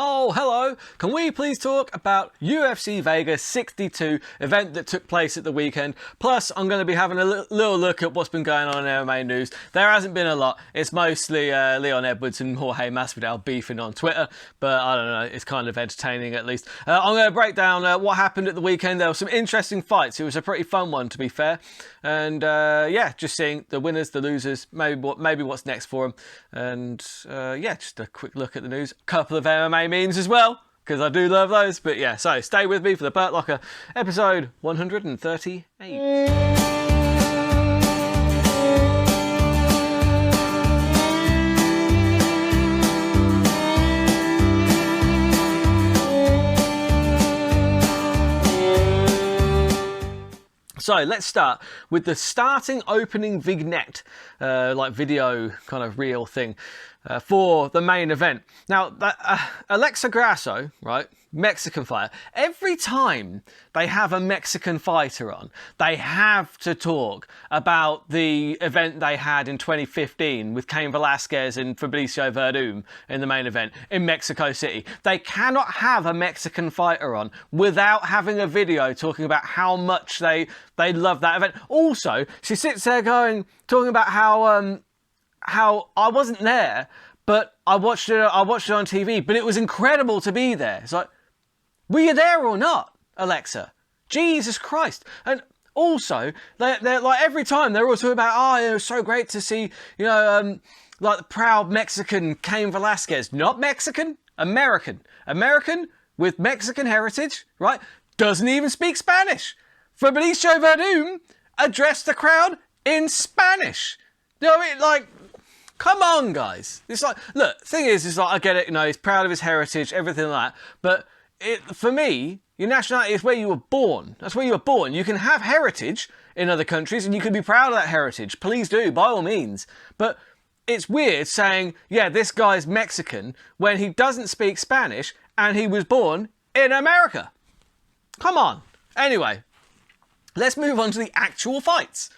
Oh, hello. Can we please talk about UFC Vegas 62 event that took place at the weekend? Plus, I'm going to be having a little look at what's been going on in MMA news. There hasn't been a lot. It's mostly Leon Edwards and Jorge Masvidal beefing on Twitter, but I don't know. It's kind of entertaining at least. I'm going to break down what happened at the weekend. There were some interesting fights. It was a pretty fun one, to be fair. And yeah, just seeing the winners, the losers, maybe what's next for them. And yeah, just a quick look at the news. A couple of MMA memes as well, because I do love those. But yeah, so stay with me for the Burt Locker episode 138. So let's start with the starting opening vignette, like video kind of reel thing for the main event. Now, Alexa Grasso, right, Mexican fighter, every time they have a Mexican fighter on, they have to talk about the event they had in 2015 with Cain Velasquez and Fabricio Verdum in the main event in Mexico City. They cannot have a Mexican fighter on without having a video talking about how much they love that event. Also, she sits there talking about how I wasn't there, but I watched it on TV, but it was incredible to be there. It's like, were you there or not, Alexa? Jesus Christ. And also, they're like, every time they're all talking about, it was so great to see, like the proud Mexican Cain Velasquez. Not Mexican, American. American with Mexican heritage, right? Doesn't even speak Spanish. Fabricio Verdum addressed the crowd in Spanish. You know what I mean? Like, come on, guys. It's like, look, the thing is like, I get it, he's proud of his heritage, everything like that, but for me, your nationality is where you were born. That's where you were born. You can have heritage in other countries and you can be proud of that heritage. Please do, by all means. But it's weird saying, yeah, this guy's Mexican when he doesn't speak Spanish and he was born in America. Come on. Anyway, let's move on to the actual fights.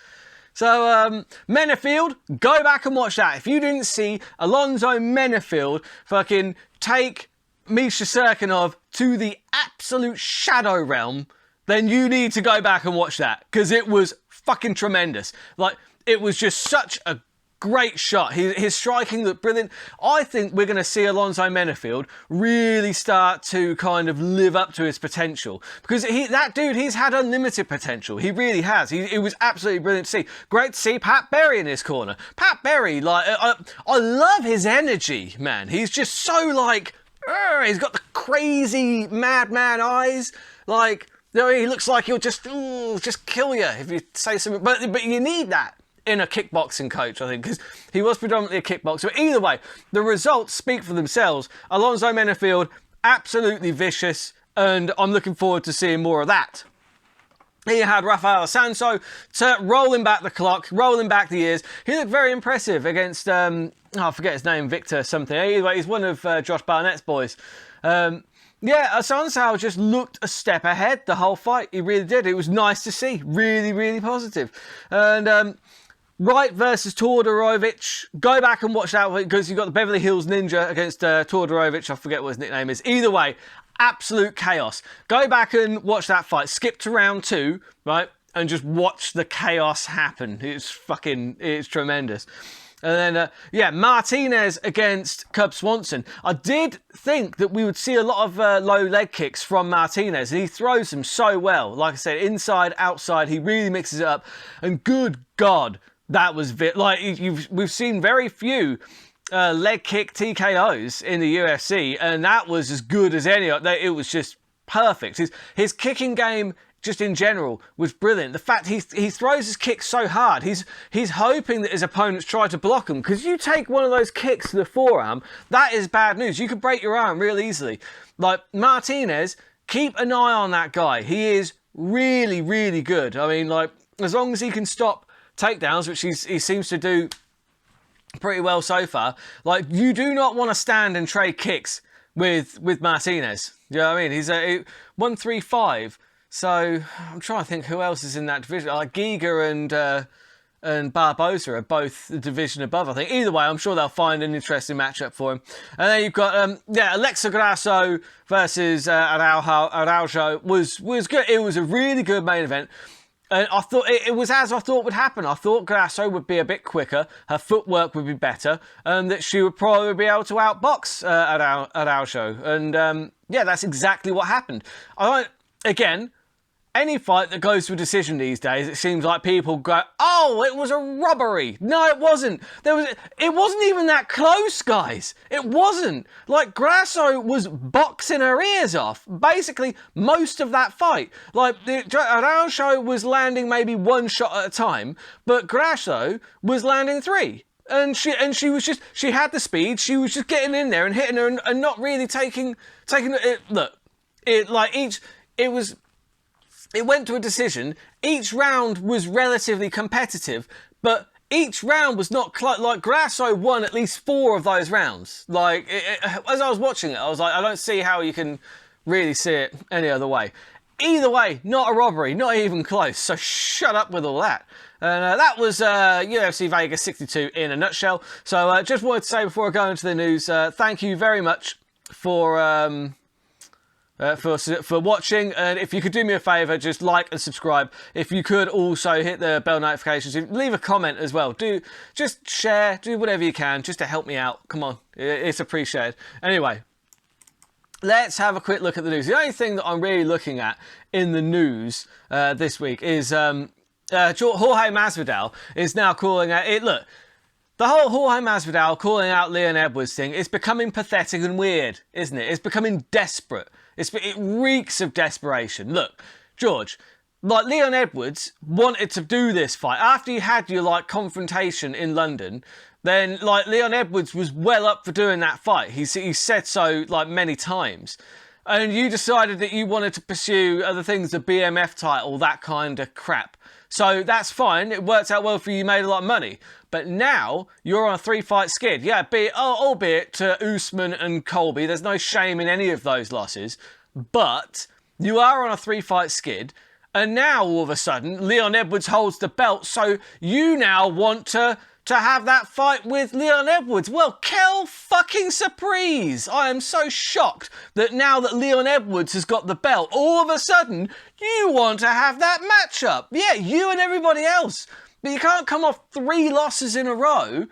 So, Menefield, go back and watch that. If you didn't see Alonzo Menefield fucking take Misha Serkinov to the absolute shadow realm, then you need to go back and watch that, because it was fucking tremendous. Like, it was just such a great shot. His striking looked brilliant. I think we're going to see Alonzo Menefield really start to kind of live up to his potential, because that dude, he's had unlimited potential. He really has. It was absolutely brilliant to see. Great to see Pat Berry in his corner. Pat Berry, like, I love his energy, man. He's just so like, he's got the crazy madman eyes. Like, he looks like he'll just kill you if you say something. But you need that in a kickboxing coach, I think, because he was predominantly a kickboxer. But either way, the results speak for themselves. Alonzo Menefield, absolutely vicious, and I'm looking forward to seeing more of that. He had Rafael Sanso rolling back the clock, rolling back the years. He looked very impressive against, I forget his name, Victor something. Anyway, he's one of Josh Barnett's boys. Yeah, Sanso just looked a step ahead the whole fight. He really did. It was nice to see. Really, really positive. And Wright versus Todorovic. Go back and watch that because you've got the Beverly Hills Ninja against Todorovic. I forget what his nickname is. Either way, absolute chaos. Go back and watch that fight. Skip to round 2, right? And just watch the chaos happen. It's tremendous. And then, yeah, Martinez against Cub Swanson. I did think that we would see a lot of low leg kicks from Martinez. He throws them so well. Like I said, inside, outside, he really mixes it up. And good God, that was... we've seen very few leg kick TKOs in the UFC, and that was as good as any. It was just perfect. His kicking game, just in general, was brilliant. The fact he throws his kicks so hard, he's hoping that his opponents try to block him, because you take one of those kicks to the forearm, that is bad news. You could break your arm real easily. Like, Martinez, keep an eye on that guy. He is really, really good. I mean, like, as long as he can stop takedowns, which he seems to do pretty well so far. Like, you do not want to stand and trade kicks with Martinez. You know what I mean? He's a 135. So I'm trying to think who else is in that division. Like Giga and Barboza are both the division above, I think. Either way, I'm sure they'll find an interesting matchup for him. And then you've got, Alexa Grasso versus Araujo was good. It was a really good main event. And I thought it was as I thought would happen. I thought Grasso would be a bit quicker, her footwork would be better, and that she would probably be able to outbox Araujo. And yeah, that's exactly what happened. Again, any fight that goes to a decision these days, it seems like people go, "Oh, it was a robbery." No, it wasn't. It wasn't even that close, guys. It wasn't. Like, Grasso was boxing her ears off, basically, most of that fight. Like, Araujo was landing maybe one shot at a time, but Grasso was landing three. And she was just, she had the speed, she was just getting in there and hitting her and not really taking it. Look, it went to a decision. Each round was relatively competitive, but each round was not like Grasso won at least 4 of those rounds. Like, as I was watching it, I was like, I don't see how you can really see it any other way. Either way, not a robbery, not even close. So shut up with all that. And that was UFC Vegas 62 in a nutshell. So just wanted to say before I go into the news, thank you very much for watching, and if you could do me a favour, just like and subscribe. If you could also hit the bell notifications, leave a comment as well. Just share, do whatever you can just to help me out. Come on, it's appreciated. Anyway, let's have a quick look at the news. The only thing that I'm really looking at in the news this week is Jorge Masvidal is now calling out it. Look, the whole Jorge Masvidal calling out Leon Edwards thing is becoming pathetic and weird, isn't it? It's becoming desperate. It reeks of desperation. Look, George, like, Leon Edwards wanted to do this fight after you had your confrontation in London. Then Leon Edwards was well up for doing that fight. He said so many times. And you decided that you wanted to pursue other things, the BMF title, that kind of crap. So that's fine. It worked out well for you. You made a lot of money. But now you're on a 3-fight skid. Yeah, albeit to Usman and Colby. There's no shame in any of those losses. But you are on a 3-fight skid. And now all of a sudden, Leon Edwards holds the belt. So you now want to have that fight with Leon Edwards. Well, quelle fucking surprise. I am so shocked that now that Leon Edwards has got the belt, all of a sudden, you want to have that matchup. Yeah, you and everybody else. But you can't come off 3 losses in a row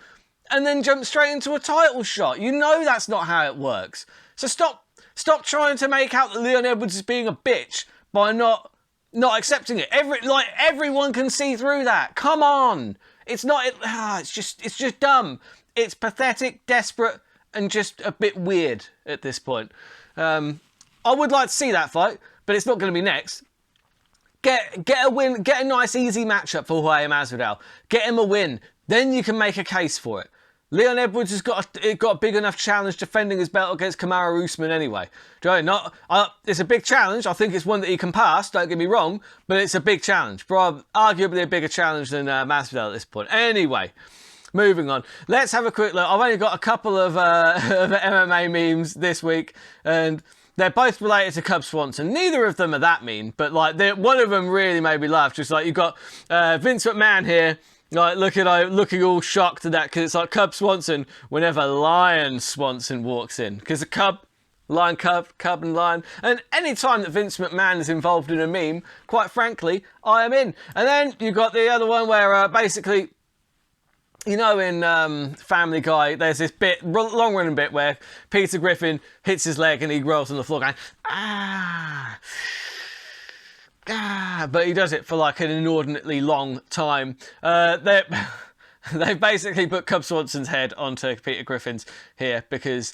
and then jump straight into a title shot. You know that's not how it works. So stop trying to make out that Leon Edwards is being a bitch by not accepting it. Everyone can see through that. Come on. It's just dumb. It's pathetic, desperate, and just a bit weird at this point. I would like to see that fight, but it's not going to be next. Get a win, get a nice easy matchup for Jorge Masvidal. Get him a win, then you can make a case for it. Leon Edwards has got a big enough challenge defending his belt against Kamaru Usman anyway. Do you know, it's a big challenge. I think it's one that he can pass, don't get me wrong, but it's a big challenge. Arguably a bigger challenge than Masvidal at this point. Anyway, moving on. Let's have a quick look. I've only got a couple of MMA memes this week, and they're both related to Cub Swanson. Neither of them are that mean, but one of them really made me laugh. Just you've got Vince McMahon here, looking all shocked at that, because it's like Cub Swanson whenever Lion Swanson walks in. Because the Cub and Lion. And any time that Vince McMahon is involved in a meme, quite frankly, I am in. And then you've got the other one where basically, you know, in Family Guy, there's this long-running bit where Peter Griffin hits his leg and he rolls on the floor going, ah, but he does it for an inordinately long time. They've basically put Cub Swanson's head onto Peter Griffin's here because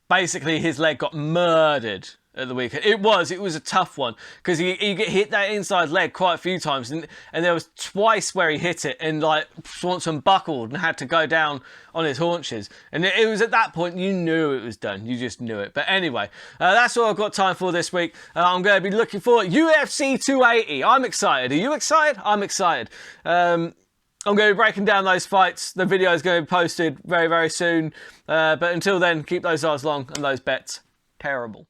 basically his leg got murdered at the weekend. It was a tough one because he hit that inside leg quite a few times, and there was twice where he hit it and Swanson buckled and had to go down on his haunches, and it was at that point you knew it was done. You just knew it. But anyway, that's all I've got time for this week. I'm going to be looking for UFC 280. I'm excited. Are you excited? I'm excited. I'm going to be breaking down those fights. The video is going to be posted very, very soon. But until then, keep those eyes long and those bets terrible.